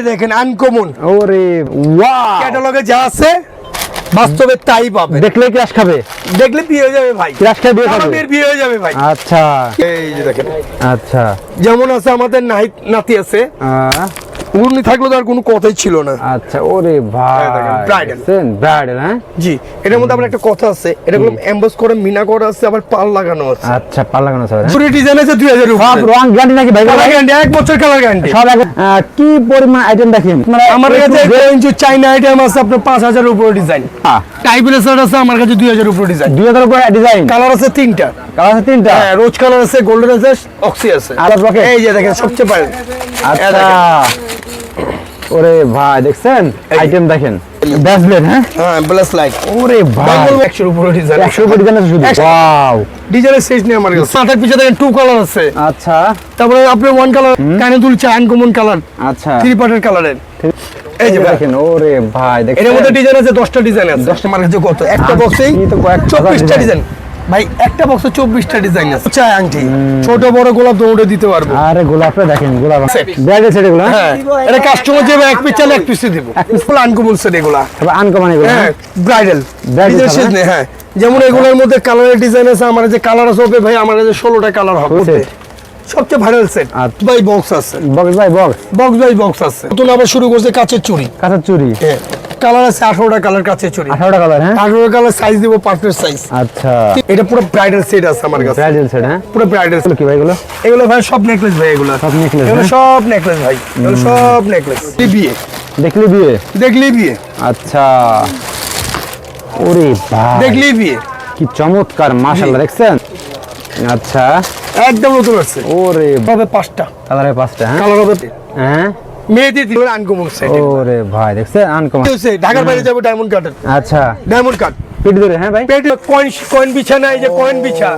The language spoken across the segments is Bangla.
দেখেন আনকমন, ওরে ওয়াও, ক্যাটালগে যা আছে বাস্তবে তাই পাবে। দেখলে ক্রাশ খাবে, দেখলে বিয়ে হয়ে যাবে ভাই, ক্রাশ খাবে, বিয়ে খাবে, বিয়ে হয়ে যাবে ভাই। আচ্ছা এই যে দেখেন, আচ্ছা যেমন আছে আমাদের নাতি আছে, উনি থাকলে তো আর কোনো কথাই ছিল না। আচ্ছা ওরে ভাই, ব্রাইডাল ব্রাইডাল, হ্যাঁ জি। এটার মধ্যে আবার একটা কথা আছে, এটা গুলো এমবস করে মিনা করা আছে, আবার পাল লাগানো আছে। আচ্ছা, পাল লাগানো আছে, পুরো ডিজাইন আছে 2000 সব উপরে। রং গ্যারান্টি নাকি ভাই? কালার গ্যারান্টি, 1 বছর কালার গ্যারান্টি সব কি পরিমাণ আইটেম দেখেন আমার কাছে। রেঞ্জ চাইনা আইটেম আছে আপনার 5000 এর উপরে ডিজাইন। টাইপলেসার আছে আমার কাছে 2000 এর উপরে ডিজাইন। 2000 উপরে ডিজাইন, কালার আছে 3টা। কালার আছে 3টা, হ্যাঁ, রোজ কালার আছে, গোল্ডেন আছে, অক্সি আছে। আর রকেট, এই যে দেখেন সবচেয়ে পারে। আচ্ছা ওরে ভাই দেখছেন আইটেম দেখেন, ব্যাসলেট, হ্যাঁ হ্যাঁ, ব্লাস লাইট। ওরে ভাই 100 এর উপরে ডিজাইন, 100 উপরে ডিজাইন আছে শুধু। ওয়াও, ডিজাইনের সাইজ নেই আমার কাছে। মাথার পিছে দেখেন 2 কালার আছে। আচ্ছা তারপরে আপনি 1 কালার কানে দুলছে, আনকমন কালার, আচ্ছা 3 পার্টের কালারের। এই যে দেখেন, ওরে ভাই দেখেন, এর মধ্যে ডিজাইন আছে 10টা ডিজাইন আছে। 10টা আমার কাছে কত? একটা বক্সেই তো কয়েক 24টা ডিজাইন ভাই, একটা বক্সে 24টা ডিজাইন আছে। চাই আংটি, ছোট বড় গোলাপ দৌড়ে দিতে পারবো। আরে গোলাপটা দেখেন, গোলাপ Set। ব্রাইডাল সেট এগুলো, হ্যাঁ, এটা কাস্টমার যে এক পিস চাইলে এক পিসে দিব। ফুল আনকমন সেট এগুলা। তবে আনকমন এগুলো, হ্যাঁ, ব্রাইডাল Bridal ডিজাইন শেষ color, নেই। হ্যাঁ, যেমন এগুলোর মধ্যে কালারের ডিজাইন আছে। আমার যে কালার আছে হবে ভাই, আমার কাছে 16টা কালার হবে। Set। সবচেয়ে ভাইরাল সেট ভাই বক্স আছে, box by box, box by box আছে। নতুন আবার শুরু করছে কাচের চুড়ি। কাঁচা চুড়ি, হ্যাঁ, কালার আছে 18টা কালার কাচের চুড়ি। 18টা কালার, হ্যাঁ 18টা কালার সাইজ দিব, পারফেক্ট সাইজ। আচ্ছা এটা পুরো ব্রাইডাল সেট আছে আমার কাছে, ব্রাইডাল সেট, হ্যাঁ পুরো ব্রাইডাল। কি ভাই এগুলো? এগুলো ভাই সব নেকলেস ভাই, এগুলো সব নেকলেস, এগুলো সব নেকলেস ভাই, এগুলো সব নেকলেস। বিয়ে দেখলি বিয়ে, দেখলি বিয়ে, আচ্ছা ওরে ভাই দেখলি বিয়ে। কি চমৎকার, মাশাআল্লাহ দেখছেন। আচ্ছা একদম নতুন আছে। ওরে হবে 5টা কালারের 5টা, হ্যাঁ কালার হবে। হ্যাঁ মেয়েদের দিলে আনকমন সেট। ওরে ভাই দেখছেন আনকমন, ঢাকার বাইরে যাবো ডায়মন্ড কাটের, আচ্ছা ডায়মন্ড কাট পিট ধরে, হ্যাঁ ভাই পেটে কয়েন বিছানা, এই যে কয়েন বিছা,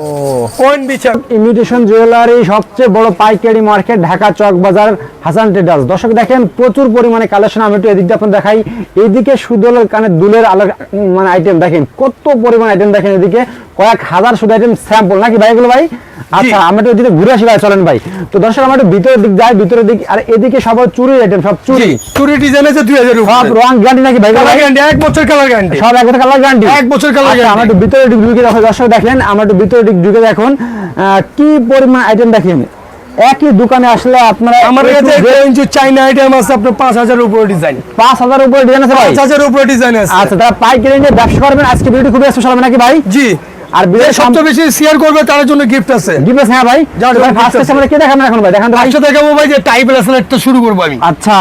কয়েন বিছা। ইমিটেশন জুয়েলারি সবচেয়ে বড় পাইকারি মার্কেট ঢাকা চক বাজার হাসান ট্রেডার্স। দর্শক দেখেন প্রচুর পরিমাণে কালেকশন। আমি একটু এদিকটা আপনার দেখাই, এইদিকে সুদলের কানে দুলের আলাদা মানে আইটেম দেখেন, কত পরিমাণ আইটেম দেখেন, এদিকে কয়েক হাজার শুধু আইটেম স্যাম্পল নাকি ভাই এগুলো ভাই? আচ্ছা আমরা একটু এদিকে ঘুরে আসি ভাই, চলেন ভাই। তো দর্শক আমরা একটু ভিতরের দিক যাই, ভিতরের দিক। আর এদিকে সব চুরির আইটেম, সব চুরি, চুরি ডিজাইন আছে 2000 সব উপরে। রং গ্যারান্টি নাকি ভাই? কালার গ্যারান্টি, 1 বছর কালার গ্যারান্টি, সব এক বছর কালার গ্যারান্টি, 1 বছর কালার আমরা গ্যারান্টি। একটু ভিতরে ঢুকে দেখো দর্শক, দেখেন আমরা একটু ভিতরে ঢুকে দেখুন কি পরিমাণ আইটেম দেখেন। একই দোকানে আসলে আপনারা আমার কাছে রেঞ্জ চাইনা আইটেম আছে আপনার 5000 উপরে ডিজাইন। 5000 উপরে ডিজাইন আছে ভাই? 5000 উপরে ডিজাইন আছে। আচ্ছা, তারা পাইকারি রেঞ্জে ব্যবসা করবেন। আজকে ভিডিও খুবই স্পেশাল হবে নাকি ভাই? জি। আর ভিডিও সবচেয়ে বেশি শেয়ার করবে তার জন্য গিফট আছে। গিফট আছে, হ্যাঁ ভাই। ভাই ফার্স্ট টাইম আমরা কি দেখাবেন এখন ভাই? দেখান তো ভাই। আচ্ছা দেখাবো ভাই যে টাইপ ব্রেসলেটটা শুরু করব আমি। আচ্ছা,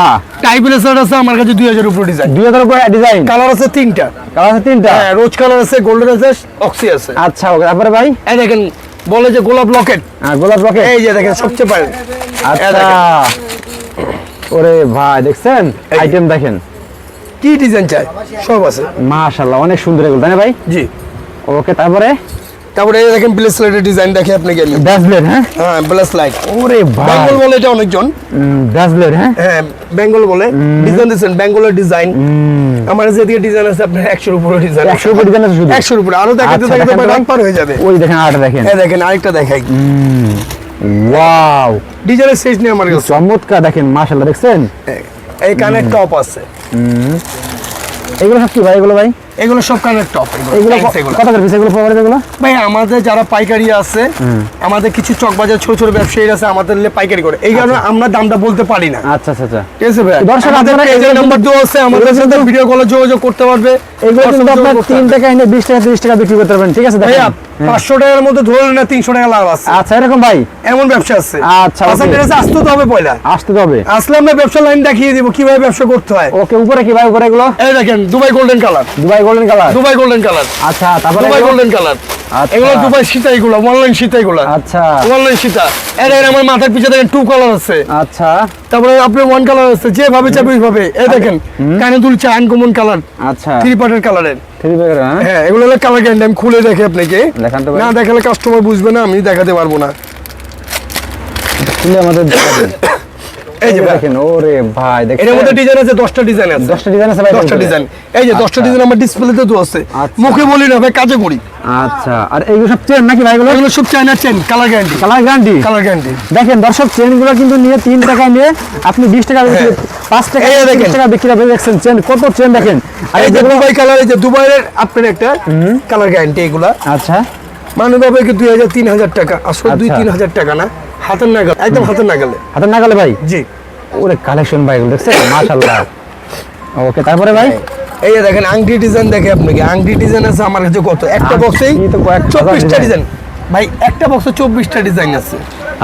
টাইপ ব্রেসলেট আছে আমার কাছে 2000 উপরে ডিজাইন। 2000 উপরে ডিজাইন, কালার আছে 3টা। কালার আছে 3টা, হ্যাঁ, রোজ কালার আছে, গোল্ডেন আছে, অক্সি আছে। আচ্ছা ওকে। তারপরে ভাই এই দেখেন বলে যে গোলাপ লকেট, গোলাপ রকেট, এই যে দেখেন সবচেয়ে পারে। আচ্ছা ওরে ভাই দেখছেন আইটেম দেখেন, কি ডিজাইন চাই সব আছে। মাশাআল্লাহ অনেক সুন্দর এগুলো, তাই না ভাই? জি। ওকে। তারপরে তারপরে এই দেখেন ব্রেসলেটের ডিজাইন দেখে আপনাকে আমি। ব্যাসলেট, হ্যাঁ হ্যাঁ, ব্রেস লাইট। ওরে ভাই বেঙ্গল বলে এটা অনেকজন। ব্যাসলেট, হ্যাঁ হ্যাঁ, বেঙ্গল বলে ডিজাইন দিয়েছেন, বেঙ্গলের ডিজাইন। আমার কাছে এদিকে ডিজাইন আছে আপনার 100 উপরে ডিজাইন। 100 উপরে ডিজাইন আছে শুধু? 100 উপরে আরো দেখাতে আচ্ছা, দেখাতে দেখান তো রাত ভাই। পার হয়ে যাবে। ওই দেখেন আরেকটা দেখেন, এই দেখেন আরেকটা দেখাই। ওয়াও ডিজাইনের সাইজ নেই আমার কাছে। চমৎকার দেখেন, মাশাআল্লাহ দেখছেন। এই কানের টপ আছে। এগুলো সব কি ভাই এগুলো ভাই? এগুলো সব কানের টপ। এগুলো কত করে পিস এগুলো পাওয়া যায় এগুলো? ভাই আমাদের যারা পাইকারি আছে, আমাদের কিছু চকবাজার ছোট ছোট ব্যবসায়ী আছে, আমাদের পাইকারি করে, এই কারণে আমরা দামটা বলতে পারি না। আচ্ছা আচ্ছা আচ্ছা, ঠিক আছে ভাই। দর্শক আমাদের আপনারা পেজের নাম্বার দেওয়া আছে, আমাদের সাথে ভিডিও কলে যোগাযোগ করতে পারবে। এগুলো কিন্তু আপনার 3 টাকা এনে 20 টাকা 30 টাকা বিক্রি করতে পারবেন, ঠিক আছে? ভাইয়া দেখেন 500 টাকার মধ্যে ধরুন না 300 টাকা লাভ আছে। আচ্ছা এরকম ভাই, এমন ব্যবসা আছে। আচ্ছা আচ্ছা ওকে, ঠিক আছে, আসতে তো হবে পয়লা। আসতে হবে। আসলে আমরা ব্যবসা লাইন দেখিয়ে দিব কিভাবে ব্যবসা করতে হয়। ওকে। উপরে কি ভাই উপরে এগুলো? এই দেখেন Dubai golden colour, Dubai golden colour, Dubai golden colour. আচ্ছা তারপরে দুবাই গোল্ডেন কালার, আচ্ছা এগুলো দুবাই সীতা, এগুলো অনলাইন সীতা, এগুলো আচ্ছা অনলাইন সীতা। এই দেখেন আমার মাথার পিছে দেখেন 2 কালার আছে। আচ্ছা তারপরে আপনার 1 কালার আছে, যেভাবে চাবে ওইভাবে। এই দেখেন কানে দুলছে আনকমন কালার, আচ্ছা 3 পার্টের কালারের। 3 টাকা, হ্যাঁ হ্যাঁ, এগুলো হলো কালার গ্যারান্টি। আমি খুলে দেখে আপনাকে, দেখান তো ভাই। না দেখালে কাস্টমার বুঝবে না, আমি দেখাতে পারবো না। খুলে আমাদের দেখাবেন। এই যে দেখেন, ওরে ভাই দেখেন, এর মধ্যে ডিজাইন আছে 10টা ডিজাইন আছে, 10টা ডিজাইন আছে ভাই, 10টা ডিজাইন। এই যে 10টা ডিজাইন আমার ডিসপ্লেতে তো আছে, আচ্ছা। মুখে বলি না ভাই, কাজে করি। আচ্ছা, আর এইগুলো সব চেন নাকি ভাই? এগুলো সব China chain, colour guarantee, colour guarantee. Colour guarantee. দেখেন দর্শক, চেনগুলো কিন্তু নিয়ে 3 টাকায় নিয়ে আপনি 20 টাকা বিক্রি, 5 টাকা, এই দেখেন। 30 টাকা বিক্রি করে দেখছেন চেন, কত চেন দেখেন। আর এই যে যেগুলো, দুবাই কালার, এই যে দুবাইয়ের আপনার একটা কালার গ্যারান্টি, এগুলা আচ্ছা মানে ভাবে কি 2000-3000 টাকা, আসলে আচ্ছা। 2-3000 টাকা না, হাতের নাগাল, একদম হাতের নাগালে। হাতের নাগালে ভাই। জি। ওরে কালেকশন ভাই, এগুলো দেখছেন, মাশাআল্লাহ। ওকে, তারপরে ভাই এই যে দেখেন আংটি ডিজাইন, দেখে আপনাকে আংটি ডিজাইন আছে আমার কাছে কত, একটা বক্সেই আংটি তো কয়েক হাজার 24টা ডিজাইন। ডিজাইন ভাই, একটা বক্সে 24টা ডিজাইন আছে,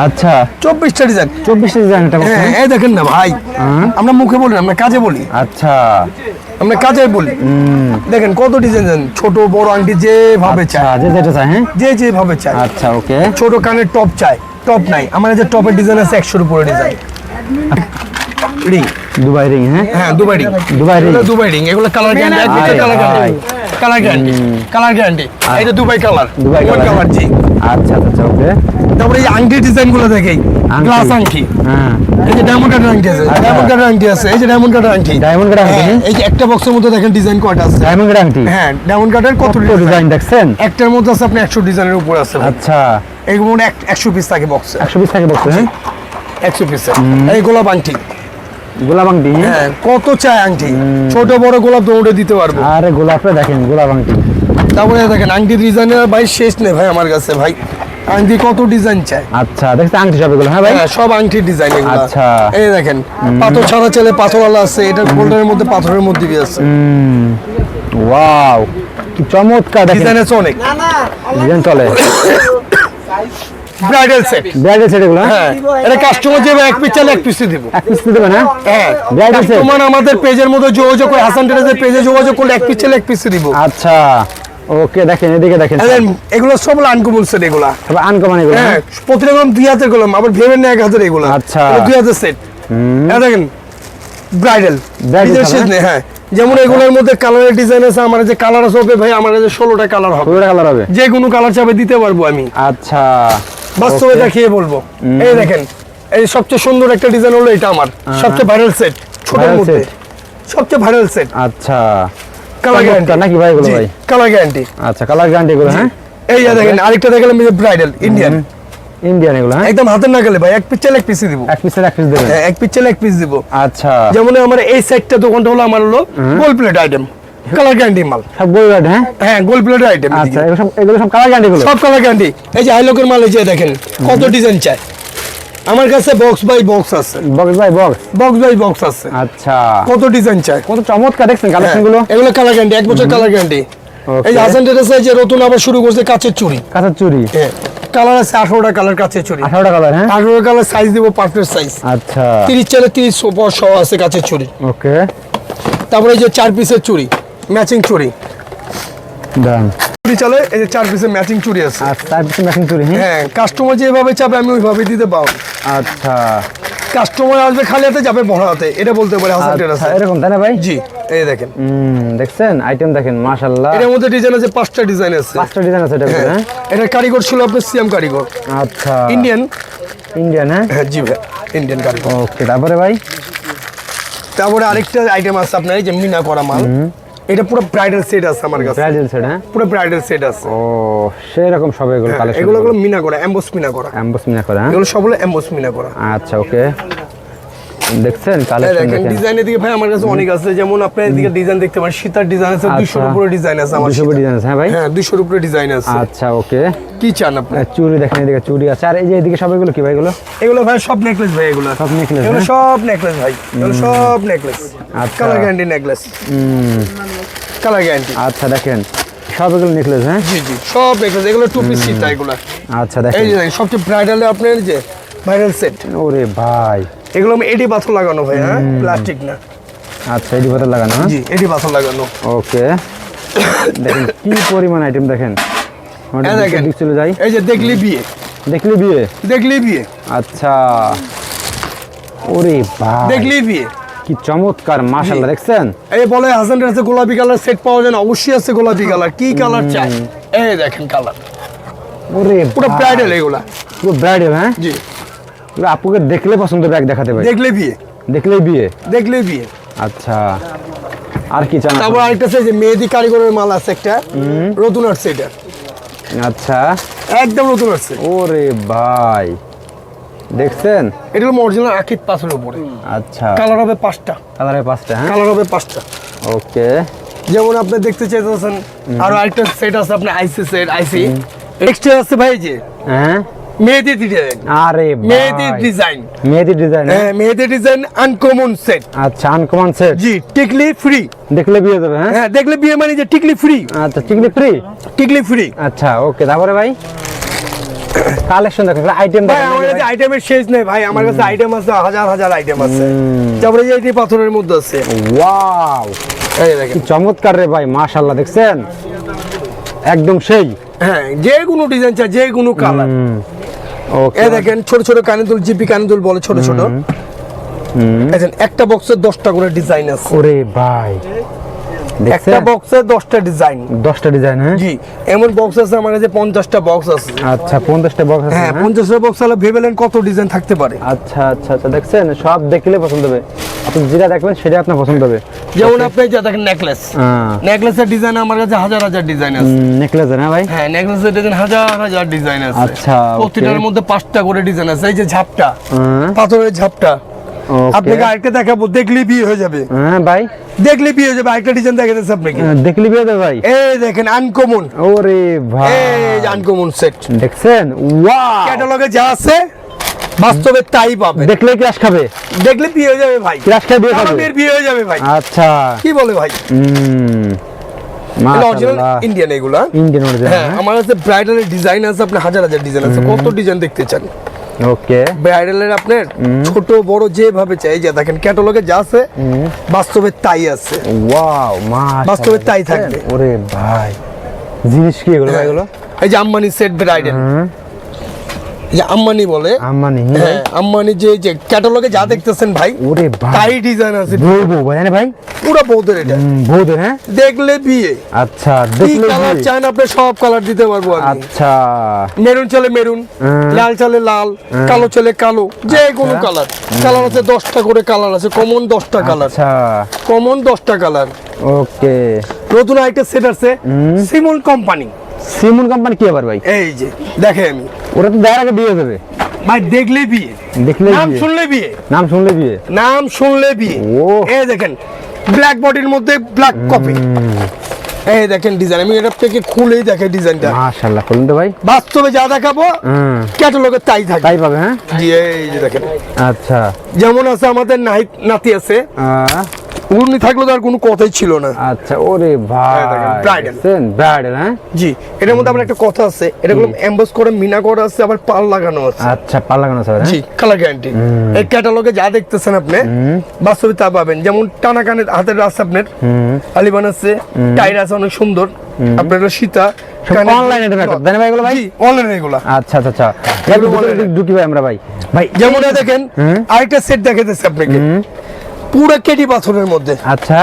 আচ্ছা 24টা ডিজাইন। 24 ডিজাইন এটা বলছেন? হ্যাঁ, এই দেখেন না ভাই, আমরা মুখে বলি না, আমরা কাজে বলি, আচ্ছা আমরা কাজে বলি। দেখেন কত ডিজাইন, ছোট বড় আংটি যেভাবে চায়, আচ্ছা, যে যেটা চাই, হ্যাঁ যে যেভাবে চায়। আচ্ছা ওকে। ছোট কানের টপ চাই, টপ নাই, আমার কাছে টপের ডিজাইন আছে 100-এর উপরে ডিজাইন। রিং, দুবাই রিং, হ্যাঁ হ্যাঁ দুবাই রিং, দুবাই রিং। এগুলো দুবাই রিং, এগুলো কালার গ্যারান্টি, আরে কালার ভাই। Guarantee, colour guarantee, colour guarantee. এটা Dubai colour, Dubai colour, colour. জি। আচ্ছা আচ্ছা ওকে। তারপরে এই আংটি ডিজাইন গুলো দেখেই, গ্লাস আংটি, হ্যাঁ এই যে ডায়মন্ড কাটার আংটি আছে, আচ্ছা। ডায়মন্ড কাটার আংটি আছে, এই যে ডায়মন্ড কাটার আংটি, ডায়মন্ড কাটার আংটি, হ্যাঁ, এই যে একটা বক্সের মধ্যে দেখেন ডিজাইন কয়টা আছে, ডায়মন্ড আংটি, হ্যাঁ ডায়মন্ড কাটার কত কত ডিজাইন, ডিজাইন দেখছেন? একটার মধ্যে আছে আপনি 100 ডিজাইনের উপর আছে ভাই। আচ্ছা, এইগুলো 100 পিস থাকে বক্সে, 120 টাকা বলছে, হ্যাঁ 100 পিস। এই গোলাপ আংটি, গোলাপ আংটি, হ্যাঁ কত চাই আংটি, ছোট বড় গোলাপ দৌড়ে দিতে পারবো। আরে গোলাপটা দেখেন, গোলাপ আংটি। তারপরে দেখেন আংটি ডিজাইনের ভাই শেষ নেই ভাই আমার কাছে ভাই, আংটি কত ডিজাইন চাই। আচ্ছা, দেখছেন আংটি সব এগুলো, হ্যাঁ ভাই হ্যাঁ সব আংটির ডিজাইন এগুলো। আচ্ছা। এই দেখেন পাথর ছাড়া চলে, পাথরওয়ালা আছে, এটা গোল্ডের মধ্যে পাথরের মধ্যে দিয়ে আছে, ওয়াও, কি চমৎকার দেখেন, ডিজাইন আছে অনেক। ডিজাইন চলে। ব্রাইডাল সেট, ব্রাইডাল সেট এগুলো, হ্যাঁ এটা কাস্টমার যে এক পিস চাইলে এক পিস দিব। এক পিস দিবেন, হ্যাঁ হ্যাঁ ব্রাইডাল সেট। কাস্টমার আমাদের পেজের মধ্যে যোগাযোগ করে, হাসান ট্রেডার্সের পেজে যোগাযোগ করলে এক পিস চাইলে এক পিস দিব। আচ্ছা ওকে, দেখেন এদিকে দেখেন, এগুলো সব আনকমন সেট এগুলা, তবে আনকমন এগুলো, হ্যাঁ প্রতিটা কলম 2 হাতের কলম, আবার ভেবেন না 1 হাতের এগুলো। আচ্ছা। 2 হাতের সেট, এটা দেখেন ব্রাইডাল, Bridal বিদেশি colour, হ্যাঁ। যেমন এগুলোর মধ্যে কালারের ডিজাইন আছে, আমার যে কালার আছে হবে ভাই, আমার কাছে 16টা কালার হবে, পুরো কালার হবে। যে কোনো কালার চাবে দিতে পারবো আমি, আচ্ছা বাস্তবে okay, দেখিয়ে বলবো। এই দেখেন, এই সবচেয়ে সুন্দর একটা ডিজাইন হলো এটা, আমার সবচেয়ে ভাইরাল সেট, ছোটের Viral মধ্যে set। সবচেয়ে ভাইরাল সেট, আচ্ছা, কালার গ্যারান্টি নাকি ভাই এগুলো ভাই? Colour guarantee. আচ্ছা, কালার গ্যারান্টি এগুলো, হ্যাঁ এই যে দেখেন আরেকটা দেখালাম, এই যে ব্রাইডাল ইন্ডিয়ান, ইন্ডিয়ান এগুলো, হ্যাঁ একদম হাতের নাগালে ভাই, এক পিস চাইলে এক পিসই দিব, এক পিসের এক পিস দেবেন। হ্যাঁ এক পিস চাইলে এক পিস দিব। আচ্ছা, যেমন আমার এই সাইডটা দোকানটা হলো আমার হলো gold plate item, colour guarantee মাল, সব গোল্ড, হ্যাঁ হ্যাঁ গোল্ড প্লেটের আইটেম, আচ্ছা, এগুলো সব কালার গ্যারান্টি এগুলো, সব কালার গ্যারান্টি। এই যে হাইলকের মাল, এই যে দেখেন কত ডিজাইন চাই, আমার কাছে বক্স বাই বক্স আছে, box by box. Box by box আছে, আচ্ছা, কত ডিজাইন চাই। কত চমৎকার দেখছেন কালেকশন হ্যাঁ, গুলো। এগুলো কালার গ্যারান্টি, 1 বছর কালার গ্যারান্টি। Okay. এই যে হাসান ট্রেডার্সে যে নতুন আবার শুরু করছে কাচের চুড়ি, কাঁচের চুড়ি, হ্যাঁ কালার আছে 18টা কালার কাচের চুড়ি, 18টা কালার, হ্যাঁ 18 কালার সাইজ দিব, পারফেক্ট সাইজ, আচ্ছা 30 চাইলে 30 সহ আছে কাচের চুড়ি। ওকে, তারপরে এই যে 4 পিসের চুড়ি, ম্যাচিং চুড়ি, ডান। চুড়ি চলে, এই যে 4 পিসের ম্যাচিং চুড়ি আছে। আচ্ছা, তার পিছনে ম্যাচিং চুড়ি, হ্যাঁ হ্যাঁ কাস্টমার যেভাবে চাবে আমি ওইভাবে দিতে পারবো, আচ্ছা কাস্টমার আসবে খালি হাতে যাবে বড় হাতে, এটা বলতে পারে হাসান আচ্ছা, ট্রেডার্সে। এরকম তাই না ভাই? জি এই দেখেন, দেখছেন আইটেম দেখেন, মাশাআল্লাহ, এর মধ্যে ডিজাইন আছে 5টা ডিজাইন আছে, 5টা ডিজাইন আছে এটা, হ্যাঁ হ্যাঁ এটা কারিগর ছিল আপনার সিএম কারিগর, আচ্ছা ইন্ডিয়ান, ইন্ডিয়ান, হ্যাঁ হ্যাঁ জি ভাই ইন্ডিয়ান কারিগর। ওকে, তারপরে ভাই তারপরে আরেকটা আইটেম আছে আপনার, এই যে মিনা করা মাল, এটা পুরো ব্রাইডাল সেট আছে আমার কাছে, ব্রাইডাল সেট, হ্যাঁ পুরো ব্রাইডাল সেট আছে। ও সেরকম সব এগুলো কালেকশন, এগুলো মিনা করা, এমবস মিনা করা, অ্যাম্বস মিনা করে, হ্যাঁ এগুলো সবগুলো এমবস মিনা করা। আচ্ছা ওকে, দেখছেন এই কালেকশন দেখেন দেখেন, ডিজাইনের দিকে ভাই আমার কাছে অনেক আছে, যেমন আপনি এদিকে ডিজাইন দেখতে পারেন, সীতার ডিজাইন আছে, 200 এর উপরে ডিজাইন আছে আমার, 200 ডিজাইন আছে, হ্যাঁ ভাই হ্যাঁ 200 এর উপরে ডিজাইন আছে। আচ্ছা ওকে, কি চান আপনি? চুড়ি দেখেন, এদিকে চুড়ি আছে, আর এই যে এদিকে সব এগুলো কি ভাই? এগুলো এগুলো ভাই সব নেকলেস ভাই, এগুলো সব নেকলেস, এগুলো সব নেকলেস ভাই, এগুলো সব নেকলেস, আচ্ছা। Colour guarantee necklace, colour guarantee. আচ্ছা দেখেন সব এগুলো নেকলেস, হ্যাঁ জি জি সব নেকলেস, এগুলো 2 পিস সীতা এগুলো। আচ্ছা এই দেখেন, যে দেখেন, সবচেয়ে ব্রাইডালে আপনার যে ভাইরাল সেট, ওরে ভাই, এগুলো আমি এডি পাথর লাগানো ভাই, হ্যাঁ প্লাস্টিক না, আচ্ছা এডি বোতল লাগানো, হ্যাঁ জি এডি পাথর লাগানো। ওকে, দেখেন কি পরিমাণ আইটেম দেখেন, এই দেখেন চলে যাই, এই যে দেখলি বিয়ে, দেখলি বিয়ে, দেখলি বিয়ে, আচ্ছা ওরে ভাই, দেখলি বিয়ে, কি চমৎকার, মাশাআল্লাহ দেখছেন। এই বলে হাসানের কাছে গোলাপি কালার সেট পাওয়া যায় না, অবশ্যই আছে গোলাপি কালার, কি কালার চাই? এই দেখেন কালার, ওরে পুরো ব্রাইডাল এগুলা, পুরো ব্রাইডাল, হ্যাঁ জি এগুলো আপুকে দেখলে পছন্দ হবে, এক দেখাতে ভাই, দেখলে বিয়ে, দেখলেই বিয়ে। দেখলে বিয়ে। আচ্ছা, আর কি চান? তারপর আরেকটা আছে যে মেহেদি কারিগরের মাল আছে একটা, নতুন আসছে এটা, আচ্ছা, একদম নতুন আসছে। ওরে ভাই দেখছেন, এটা হলো অরিজিনাল আকিত পাথরের উপরে। আচ্ছা, কালার হবে 5টা, কালারের 5টা, হ্যাঁ, কালার হবে 5টা। ওকে। যেমন আপনি দেখতে চাইতেছেন আরো আরেকটা সেট আছে আপনার আইসি সেট, আইসি এক্সট্রা আছে ভাই, যে হ্যাঁ, মেহেদি ডিজাইন, আরে মেহেদি ডিজাইন, মেহেদি ডিজাইন, হ্যাঁ মেহেদি ডিজাইন আনকমন সেট। আচ্ছা, আনকমন সেট, জি, টিকলি ফ্রি, দেখলে বিয়ে দেবে, হ্যাঁ, হ্যাঁ দেখলে বিয়ে মানে যে টিকলি ফ্রি, আচ্ছা, টিকলি ফ্রি, টিকলি ফ্রি। আচ্ছা, ওকে। তারপরে ভাই কালেকশন দেখেন, আইটেম ভাই দেখেন, আমার কাছে আইটেমের শেষ নেই ভাই, আমার কাছে আইটেম আছে হাজার হাজার আইটেম আছে। তারপরে এই যে পাথরের মধ্যে আছে, ওয়াও, এই দেখেন, চমৎকার রে ভাই, মাশাআল্লাহ, দেখছেন একদম সেই, হ্যাঁ যে কোনো ডিজাইন চাই, যে কোনো কালার। ওকে, এই দেখেন ছোট ছোট কানেদুল, জিপি কানেদুল বলে, ছোট ছোট। দেখেন একটা বক্সে 10টা করে ডিজাইন আছে, ওরে ভাই একটা দেখছেন, বক্সে 10টা ডিজাইন। 10টা ডিজাইন, হ্যাঁ, জি, এমন বক্স আছে আমার কাছে 50টা বক্স আছে। আচ্ছা, 50টা বক্স আছে, হ্যাঁ হ্যাঁ? 50টা বক্স হলে ভেবেলেন কত ডিজাইন থাকতে পারে। আচ্ছা আচ্ছা আচ্ছা, দেখছেন সব দেখলে পছন্দ হবে, আপনি যেটা দেখবেন সেটা আপনার পছন্দ হবে। যেমন আপনি যা দেখেন নেকলেস, নেকলেসের ডিজাইন আমার কাছে হাজার হাজার ডিজাইন আছে। নেকলেস, হ্যাঁ ভাই, হ্যাঁ নেকলেসের ডিজাইন হাজার হাজার ডিজাইন আছে। আচ্ছা, প্রতিটার মধ্যে 5টা করে ডিজাইন আছে। এই যে ঝাপটা, হ্যাঁ, পাথরের ঝাপটা, ওকে, আপনাকে আরেকটা দেখাবো, দেখলে বিয়ে হয়ে যাবে, হ্যাঁ ভাই, দেখলে বিয়ে হয়ে যাবে। আরেকটা ডিজাইন দেখাতেছে আপনাকে, দেখলি বিয়ে দেবে ভাই, এই দেখেন আনকমন, ওরে ভাই এই যে আনকমন সেট। দেখছেন, ওয়াও, ক্যাটালগে যা আছে বাস্তবে তাই পাবেন, দেখলে ক্রাশ খাবে, দেখলে বিয়ে হয়ে যাবে ভাই, ক্রাশ খাবে, বিয়ে খাবে, আমাদের বিয়ে হয়ে যাবে ভাই। আচ্ছা, কি বলে ভাই, অরিজিনাল মাশাআল্লাহ, ইন্ডিয়ান এগুলা। ইন্ডিয়ান অরিজিনাল, হ্যাঁ আমার কাছে ব্রাইডালের ডিজাইন আছে, আপনি হাজার হাজার ডিজাইন আছে, কত ডিজাইন দেখতে চান। ওকে, ব্রাইডালের আপনার ছোট বড় যেভাবে চাই, যে দেখেন ক্যাটালগে যা আছে বাস্তবে তাই আছে, ওয়াও, মাশাআল্লাহ, বাস্তবে তাই থাকবে। ওরে ভাই জিনিস কি এগুলো ভাই, এগুলো এই যে আম্বানি সেট ব্রাইডাল, এই যে আম্বানি বলে, আম্বানি, হ্যাঁ আম্বানি যে যে ক্যাটালগে যা দেখতেছেন ভাই, ওরে ভাই তাই ডিজাইন আছে, বলবো ভাই, হ্যাঁ ভাই, পুরো বৌদের এটা। বহুত, হ্যাঁ, দেখলে বিয়ে, আচ্ছা, কি দেখলে কালার বিয়ে। চান আপনি সব কালার দিতে পারবো আমি। আচ্ছা, মেরুন চলে মেরুন, লাল চলে লাল, কালো চলে কালো, যে কোনো কালার। কালার আছে 10টা করে কালার আছে, কমন 10টা কালার, আচ্ছা, কমন 10টা কালার। ওকে। নতুন আরেকটা সেট আছে সিমন কোম্পানি। সিমন কোম্পানি কি আবার ভাই? এই যে দেখে আমি, ওরা তো দেখার আগে বিয়ে হয়ে যাবে, ভাই দেখলে বিয়ে, দেখলে নাম বিয়ে, শুনলে বিয়ে, নাম শুনলে বিয়ে, নাম শুনলে বিয়ে। ও। এই দেখেন ব্ল্যাক বডির মধ্যে ব্ল্যাক কপি, এই দেখেন ডিজাইন, আমি এটা থেকে খুলেই দেখে ডিজাইনটা। মাশাআল্লাহ, বলুন তো ভাই, বাস্তবে যা দেখাবো ক্যাটালগে তাই থাকে, তাই পাবে, হ্যাঁ, জি। এই যে দেখেন, আচ্ছা, যেমন আছে আমাদের নাতি আছে, উনি থাকলে তো আর কোনো কথাই ছিল না। আচ্ছা, ওরে ভাই ব্রাইডাল, ব্রাইডাল, হ্যাঁ, জি। এটার মধ্যে আমার একটা কথা আছে, এটা গুলো এমবস করে মিনা করা আছে, আবার পাল লাগানো আছে। আচ্ছা, পাল লাগানো আছে, জি, কালার গ্যারান্টি। এই ক্যাটালগে যা দেখতেছেন আপনি বাস্তবে তা পাবেন। যেমন টানা কানের হাতের আছে আপনার, আলিবান আছে, টাইর আছে অনেক সুন্দর, আপনার হলো সীতা। অনলাইনে মেকআপ দেন ভাই এগুলো ভাই? জি, অনলাইনে এগুলো। আচ্ছা আচ্ছা আচ্ছা, ঢুকি ভাই আমরা ভাই, ভাই যেমন দেখেন আরেকটা সেট দেখাতেছে আপনাকে, পুরা কেটি পাথরের মধ্যে। আচ্ছা,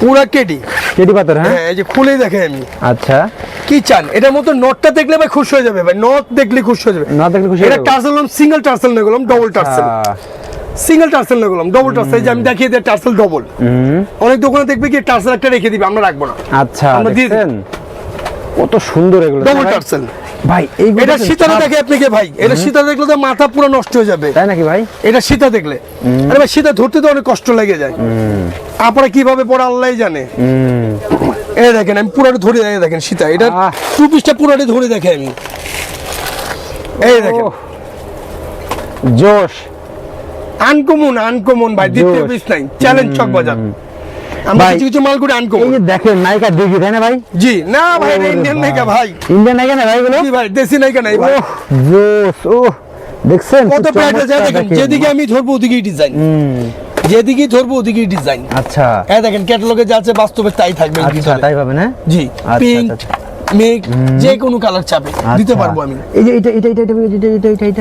পুরা কেটি, কেটি পাথর, হ্যাঁ, এই যে খুলেই দেখে আমি। আচ্ছা, কি চান এটার মধ্যে নটটা দেখলে ভাই খুশি হয়ে যাবে ভাই, নট দেখলে খুশি হয়ে যাবে। না দেখলে খুশি এটা হয়ে যাবে। টার্সেল নাম সিঙ্গেল টার্সেল না গেলাম ডবল টার্সেল, সিঙ্গেল টার্সেল না গেলাম ডবল টার্সেল। যে আমি দেখিয়ে দিই টার্সেল ডবল, অনেক দোকানে দেখবে কি টার্সেল একটা রেখে দিবে, আমরা রাখবো না। আচ্ছা, আমরা দিয়ে দেখছেন কত সুন্দর এগুলো, ডবল টার্সেল ভাই। এইগুলো এটা সীতারা দেখে আপনাকে ভাই, এটা সীতা দেখলে তো মাথা পুরো নষ্ট হয়ে যাবে, তাই নাকি ভাই? এটা সীতা দেখলে, আরে ভাই সীতা ধরতে তো অনেক কষ্ট লেগে যায়, আপনারা কিভাবে পরে আল্লাহই জানে। এই দেখেন আমি পুরোটা ধরে দেখেন সীতা, এটা টু পিসটা পুরোটা ধরে দেখে আমি। এই দেখেন জোশ, আনকমন, আনকমন ভাই, দ্বিতীয় পিস নাই, চ্যালেঞ্জ চক বাজার। আমরা ভাই, কিছু কিছু মাল করে এই আনকমন। যে দেখেন নায়িকা দেখি, তাই না ভাই? জি, না ভাই ওরে ইন্ডিয়ান ভাই। নায়িকা ভাই, ইন্ডিয়ান নায়িকা না ভাই এগুলো? জি ভাই, দেশি নায়িকা নাই ভাই। ওহ, জোশ, ওহ, দেখছেন কত কি ব্র্যান্ড আছে চমৎকার দেখেন, দেখেন। যেদিকে আমি ধরবো ওদিকেই ডিজাইন, যেদিকেই ধরবো ওদিকেই ডিজাইন। আচ্ছা, এই দেখেন ক্যাটালগে যা আছে বাস্তবে তাই থাকবে এর আচ্ছা, ভিতরে। তাই পাবেন, হ্যাঁ, জি, আচ্ছা, পিঙ্ক, আচ্ছা, মেঘ, যে কোনো কালার চাপে দিতে আচ্ছা। পারবো আমি। এই যে এটা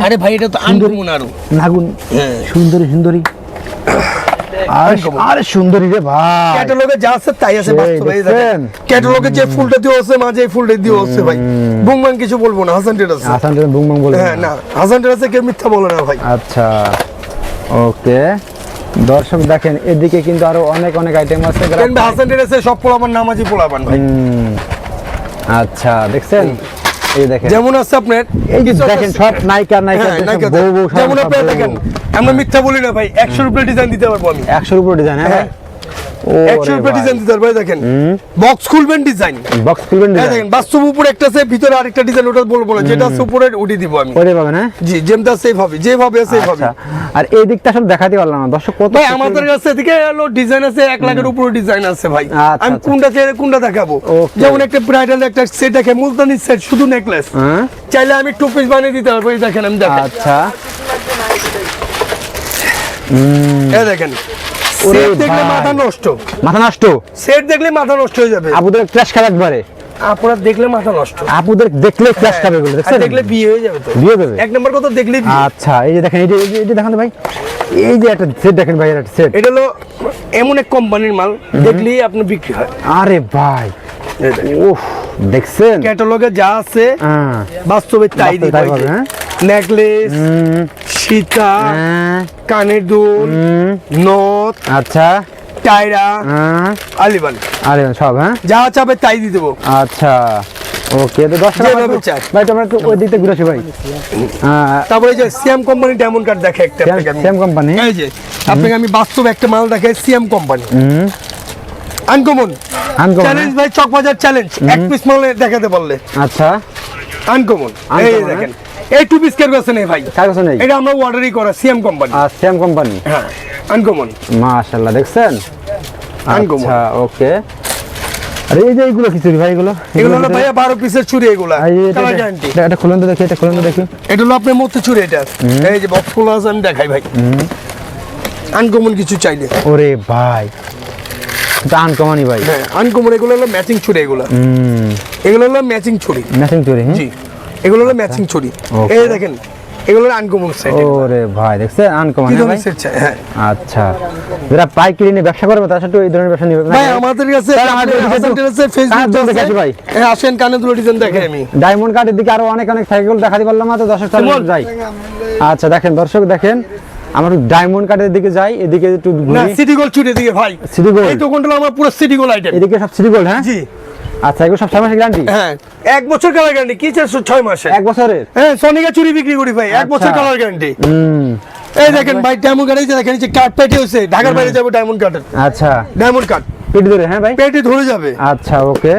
আরে ভাই এটা তো আনকমন আরো। নাগুন, হ্যাঁ। সুন্দরী সুন্দরী, আরে সুন্দরী রে ভাই, ক্যাটালগে যা আছে তাই আছে, বাস্তবে এই দেখেন ক্যাটালগে যে ফুলটা দিয়ে আছে মাঝে এই ফুলটা দিয়ে আছে ভাই, বুংবাং কিছু বলবো না, হাসান ট্রেডার্স। হাসান ট্রেডার্স বুংবাং বলে? হ্যাঁ না, হাসান ট্রেডার্সে কেউ মিথ্যা বলে না ভাই। আচ্ছা ওকে, দর্শক দেখেন এদিকে কিন্তু আরো অনেক অনেক আইটেম আছে। হাসান ট্রেডার্সে সব পোলাপান নামাজি পোলাপান ভাই। আচ্ছা দেখছেন, এই দেখেন যেমন আছে আপনার এই যে দেখেন সব নায়িকা নায়িকা বউ বউ সব। যেমন আপনারা দেখেন আমরা মিথ্যা বলি না ভাই, 100 রুপির ডিজাইন দিতে পারবো আমি। 100 এর উপর ডিজাইন? হ্যাঁ 100 রুপির ডিজাইন দিতে পারবো। দেখেন বক্স খুলবেন ডিজাইন, বক্স খুলবেন ডিজাইন। দেখেন বাস্তব উপরে একটা আছে, ভিতরে আরেকটা ডিজাইন, ওটা বলবো না, যেটা আছে উপরে উঠে দিব আমি। ওরে বাবা না, জি যেমটা সেইভাবে, যেভাবে আছে সেইভাবে। আর এই দিকটা সব দেখাতে পারলাম না দর্শক, কত ভাই আমাদের কাছে এদিকে হলো ডিজাইন আছে 1 লাখের উপরে ডিজাইন আছে ভাই। আচ্ছা, আমি আচ্ছা। কোনটা ছেড়ে কোনটা দেখাবো? Okay. যেমন একটা ব্রাইডাল একটা সেট দেখে, মুলতানি সেট শুধু নেকলেস, হ্যাঁ চাইলে আমি 2 পিস বানিয়ে দিতে পারবো। এই দেখেন আমি দেখেন, আচ্ছা এই দেখেন ওরে সেট দেখলে ভাই। মাথা নষ্ট, মাথা নষ্ট, সেট দেখলে মাথা নষ্ট হয়ে যাবে। আপুদের ক্র্যাশ খাবে একবারে, আপনারা দেখলে মাথা নষ্ট, আপুদের দেখলে ক্র্যাশ খাবে বলে আর দেখছেন, দেখলে বিয়ে হয়ে যাবে তো। বিয়ে দেবে। এক নম্বর কথা দেখলে বিয়ে। আচ্ছা এই যে দেখেন, এই যে দেখেন তো ভাই, এই যে একটা সেট দেখেন ভাই, একটা সেট। এটা হলো এমন এক কোম্পানির মাল, দেখলেই আপনার বিক্রি হয়। আরে ভাই উফ, দেখছেন ক্যাটালগে যা আছে হ্যাঁ বাস্তবে তাই বাস্তবে তাই দিই। পাবে, হ্যাঁ? নেকলেস, সীতা, হ্যাঁ, কানের দুল, নথ, আচ্ছা টায়রা, হ্যাঁ, আলিবান, আরে সব হ্যাঁ যা চাবে তাই দিয়ে দেবো। আচ্ছা ওকে, তো দর্শক যেভাবে চাই। ভাই তোমরা একটু ওই দিকটা ঘুরে আসি ভাই। হ্যাঁ তারপরে এই যে সিএম কোম্পানি ডায়মন্ড কার্ড দেখে একটা আপনাকে আমি। Same company. এই যে আপনাকে আমি বাস্তব একটা মাল দেখে, CM company uncommon Uncommon, challenge ভাই, চকবাজার চ্যালেঞ্জ, এক পিস মাল দেখাতে পারলে আচ্ছা আনকমন। এই Uncommon, দেখেন এই 2 পিস কের কাছে নেই ভাই, কার কাছে নেই? এটা আমরা অর্ডারই করা সিএম কোম্পানি। আর সেম কোম্পানি, হ্যাঁ আনকমন। মাশাআল্লাহ দেখছেন। Uncommon। আচ্ছা ওকে, আর এই যে এইগুলো কি চুরি ভাই? এগুলো এগুলো হলো ভাইয়া 12 পিসের চুড়ি, এগুলা এই যে কালার গ্যারান্টি। এটা খুলেন তো দেখি, এটা খুলেন তো দেখি। এটা হলো আপনার মধ্যে চুড়ি, এটা এই যে বক্স খোলা আছে আমি দেখাই ভাই। আনকমন কিছু চাইলে, ওরে ভাই এটা আনকমনই ভাই। হ্যাঁ আনকমন। এগুলো হলো ম্যাচিং ছুরি, এগুলো হলো ম্যাচিং ছুরি। ম্যাচিং চুরি, হ্যাঁ? জি এগুলো হলো ম্যাচিং ছুরি। Okay. এই দেখেন এগুলো আনকমন সেট। ওরে ভাই দেখছেন আনকমন কি ভাই। ধরনের সেট চাই? হ্যাঁ আচ্ছা, যারা পাইকারি নিয়ে ব্যবসা করবে তার সাথে এই ধরনের ব্যবসা নিবে ভাই আমাদের কাছে ফেসবুক দেখাচ্ছি ভাই, আসেন, কানে দুটো ডিজাইন দেখাই আমি। ডায়মন্ড কার্ডের দিকে আরো অনেক অনেক সাইকেল দেখাতে পারলাম না, তো দর্শক তাহলে সুমন। যাই। আচ্ছা দেখেন দর্শক দেখেন, আমরা ডায়মন্ড কার্ডের দিকে যাই, এদিকে একটু না ঘুরি। সিটি গোল্ড চুরি দিকে ভাই, সিটি গোল্ড, এই দোকানটা হলো আমার পুরো সিটি গোল্ড আইটেম। এদিকে সব সিটি গোল্ড, হ্যাঁ? জি আচ্ছা এগুলো সব 6 মাসের গ্যারান্টি? হ্যাঁ 1 বছর কালার গ্যারান্টি, কি চাই 6 মাসে? 1 বছরের? হ্যাঁ সোনিকা চুরি বিক্রি করি ভাই, 1 বছর আচ্ছা। Colour guarantee. হুম এই দেখেন ভাই ডায়মন্ড কার্ড, এই যে দেখেন এই যে কার্ড পেটে হইছে, ঢাকার বাইরে যাবে ডায়মন্ড কার্ডের, আচ্ছা ডায়মন্ড কার্ড পেটি ধরে, হ্যাঁ ভাই? পেটে ধরে যাবে। আচ্ছা ওকে,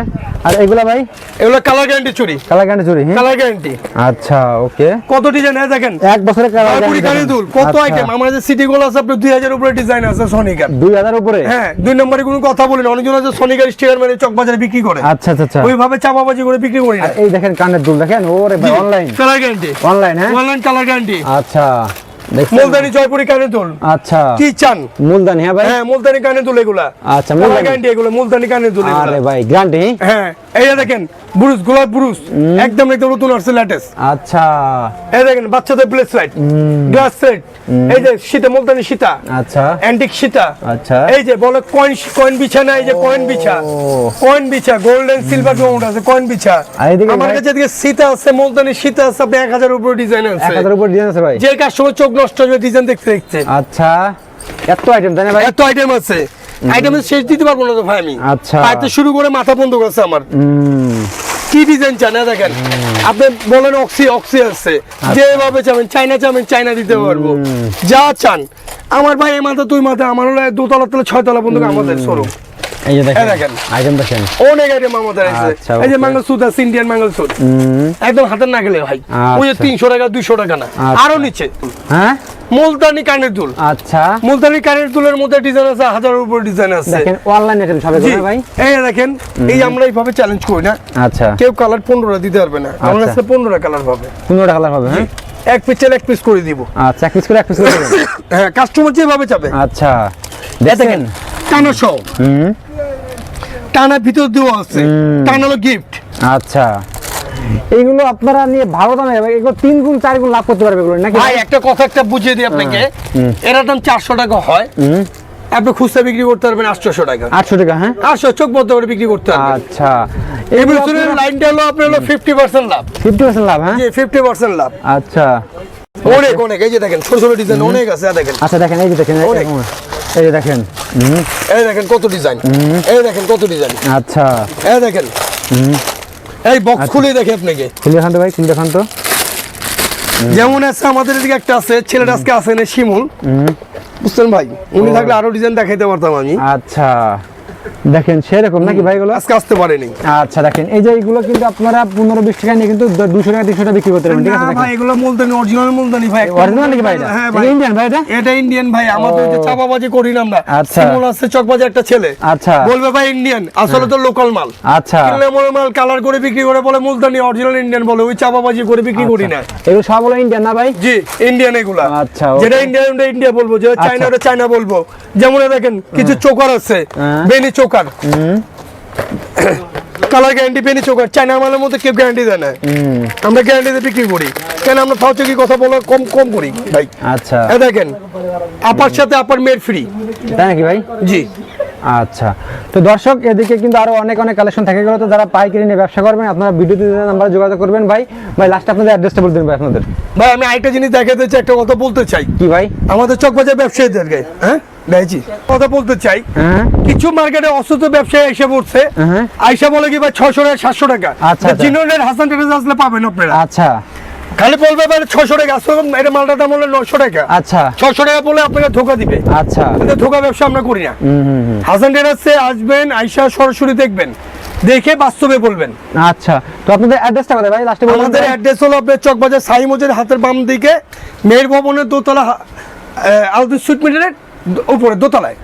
আর এগুলা ভাই এগুলো কালার গ্যারান্টি চুরি, কালার গ্যারান্টি চুরি, হ্যাঁ? Colour guarantee. আচ্ছা ওকে, কত ডিজাইন আছে দেখেন, 1 বছরের কালার পুরি কানে দুল, কত আইটেম আমাদের সিটি গোল্ড আছে আপনার 2000 উপরে ডিজাইন আছে সোনিকার। 2000 উপরে? হ্যাঁ 2 নম্বরে কোনো কথা বলি না, অনেকজন আছে সোনিকার স্টিকার মেরে চক বাজারে বিক্রি করে, আচ্ছা আচ্ছা আচ্ছা। ওইভাবে চাপাবাজি করে বিক্রি করি না। আর এই দেখেন কানের দুল দেখেন, ওরে ভাই অনলাইন, কালার গ্যারান্টি, অনলাইন, হ্যাঁ? Online colour guarantee. আচ্ছা দেখছেন, মুলতানি জয়পুরি কানে দুল, আচ্ছা কি চান? মূলদানি, হ্যাঁ ভাই? হ্যাঁ মুলতানি কানে দুল এগুলা, আচ্ছা কালার মূলদানি, গ্যারান্টি এগুলো, মুলতানি কানে দুল এগুলা। আরে ভাই গ্যারান্টি? হ্যাঁ এই যে দেখেন ব্রুস, গোলাপ ব্রুস, একদম একদম নতুন আসছে লেটেস্ট। আচ্ছা এই দেখেন বাচ্চাদের প্লেস লাইট, গ্লাস সেট, এই যে সীতা, মুলতানি সীতা, আচ্ছা অ্যান্টিক সীতা, আচ্ছা এই যে বলে কয়েন বিছা না, এই যে coin Bisha, coin Bisha gold and silver জমুট আছে, কয়েন বিছা। আর এদিকে আমার ভাই? কাছে এদিকে সীতা আছে, মুলতানি সীতা আছে, আপনি 1000 উপরে ডিজাইন আছে, 1000 উপর ডিজাইন আছে ভাই? যে কাস্টমার চোখ নষ্ট হবে ডিজাইন দেখতে দেখতে। আচ্ছা এত আইটেম তাই না ভাই? এত আইটেম আছে, আইটেমের শেষ দিতে পারবো না তো ভাই আমি। আচ্ছা। পাইতে শুরু করে মাথা বন্ধ আছে আমার। কি ডিজাইন চান না দেখেন, আপনি বলেন অক্সি আছে, যেভাবে চাবেন, চাইনা দিতে পারবো, যা চান। আমার ভাই এই মাথা তুই মাথা, আমার হলো 2 তলা থেকে 6 তলা পর্যন্ত আমাদের শোরুম। এই যে এই দেখেন দেখেন। আইটেম দেখেন, অনেক আইটেম আমাদের আছে। আচ্ছা, এই যে okay. মঙ্গলসূত্র আছে, ইন্ডিয়ান মঙ্গলসূত্র, একদম হাতের নাগালে ভাই, ওই যে আচ্ছা। 300 টাকা 200 টাকা না, আচ্ছা। আরো নিচে। হ্যাঁ মুলতানি কানের দুল, আচ্ছা মুলতানি কানের দুলের মধ্যে ডিজাইন আছে, 1000 উপর ডিজাইন আছে। দেখেন অনলাইন আইটেম সব জি এগুলো ভাই? এই দেখেন, এই আমরা এইভাবে চ্যালেঞ্জ করি না, আচ্ছা কেউ কালার 15টা দিতে পারবে না, আমার কাছে 15টা কালার পাবে, 15টা কালার হবে, হ্যাঁ? এক পিস চাইলে এক পিস করে দিব। আচ্ছা এক পিস করে দেবেন? হ্যাঁ কাস্টমার যেভাবে চাবে। আচ্ছা দেখেন টানা সহ, টানা ভিতর দেওয়া আছে, টানা হলো গিফট। আচ্ছা এইগুলো আপনারা নিয়ে ভালো দামে এগুলো 3 গুণ 4 গুণ লাভ করতে পারবে এগুলো নাকি ভাই একটা কথা একটা বুঝিয়ে দিই আপনাকে, এর দাম 400 টাকা হয়, আপনি খুচরা বিক্রি করতে পারবেন 800 টাকা। 800 টাকা, হ্যাঁ 800 চোখ বন্ধ করে বিক্রি করতে পারবেন। আচ্ছা, এই বছরের লাইনটা হলো আপনার হলো 50% লাভ। 50% লাভ, হ্যাঁ জি 50% লাভ। আচ্ছা অনেক অনেক, এই যে দেখেন ছোট ছোট ডিজাইন অনেক আছে, দেখেন আচ্ছা, দেখেন এই যে দেখেন, অনেক। এই যে দেখেন, এই দেখেন কত ডিজাইন, এই দেখেন কত ডিজাইন, আচ্ছা এই দেখেন, এই বক্স খুলে দেখে আপনাকে খুলে দেখান তো ভাই, খুলে দেখান তো। যেমন আছে আমাদের এদিকে একটা আছে, ছেলেটা আজকে আছে না শিমুল, বুঝছেন ভাই, উনি থাকলে আরো ডিজাইন দেখাইতে পারতাম আমি। আচ্ছা দেখেন সেরকম নাকি ভাই এগুলো? আজকে আসতে পারেনি। আচ্ছা দেখেন এই যে এইগুলো কিন্তু আপনারা 15-20 টাকা নিয়ে কিন্তু 200 টাকা 300 টাকা বিক্রি করতে পারবেন, ঠিক আছে? না ভাই এগুলো মুলতানি, অরিজিনাল মুলতানি ভাই। অরিজিনাল নাকি ভাই এটা? হ্যাঁ ভাই, ইন্ডিয়ান ভাই এটা? এটা ইন্ডিয়ান ভাই। আমাদের যে চাপাবাজি করি না আমরা, আচ্ছা। শিমুল আছে চকবাজে একটা ছেলে, আচ্ছা বলবে ভাই ইন্ডিয়ান, আসলে তো লোকাল মাল। আচ্ছা, কিনলে মনে মাল কালার করে বিক্রি করে বলে মুলতানি, অরিজিনাল ইন্ডিয়ান বলে, ওই চাপাবাজি করে বিক্রি করি না। এগুলো সব হলো ইন্ডিয়ান না ভাই? জি ইন্ডিয়ান এগুলা। আচ্ছা, যেটা ইন্ডিয়ান ওটা ইন্ডিয়া বলবো, যেটা চায়না ওটা চায়না বলবো। যেমন এই দেখেন কিছু চোকার আছে, বেনি চোকার, কালার গ্যারান্টি, বেনি চোকার। চায়না মালের মধ্যে কেউ গ্যারান্টি দেয় না, আমরা গ্যারান্টিতে বিক্রি করি। কেন আমরা ফাউচকি কথা বলে কম কম করি ভাই। আচ্ছা এই দেখেন আপার সাথে আপার মেড ফ্রি, তাই নাকি ভাই? জি। আচ্ছা, তো দর্শক এদিকে কিন্তু আরো অনেক অনেক কালেকশন থাকে গেল। তো যারা পাইকারি নিয়ে ব্যবসা করবেন আপনারা ভিডিওতে নাম্বারে যোগাযোগ করবেন ভাই। ভাই লাস্ট আপনাদের অ্যাড্রেসটা বলে দিন ভাই আপনাদের। ভাই আমি আরেকটা জিনিস দেখাতে চাই, একটা কথা বলতে চাই। কি ভাই? আমাদের চকবাজার ব্যবসায়ীদেরকে দেখছি কথা বলতে চাই। হ্যাঁ কিছু মার্কেটে অসুস্থ ব্যবসায়ী এসে পড়ছে, আইসা বলে কি ভাই 600 টাকা 700 টাকা। আচ্ছা, আচ্ছা। জিনোনের হাসান ট্রেডার্স আসলে পাবেন আপনারা। আচ্ছা খালি বলবে ভাই 600 টাকা, আসলে এটা মালটার দাম হলো 900 টাকা। আচ্ছা 600 টাকা বলে আপনাকে ধোকা দিবে। আচ্ছা, কিন্তু ধোকা ব্যবসা আমরা করি না। হাসান ট্রেডার্সে আসবেন, আইসা সরাসরি দেখবেন, দেখে বাস্তবে বলবেন। আচ্ছা, তো আপনাদের অ্যাড্রেসটা কোথায় ভাই লাস্টে বলুন? আমাদের অ্যাড্রেস হলো আপনার চকবাজার সাই মসজিদের হাতের বাম দিকে, মেহের ভবনের দোতলা, আলদু সুইট মিটারের উপরে দোতলায়।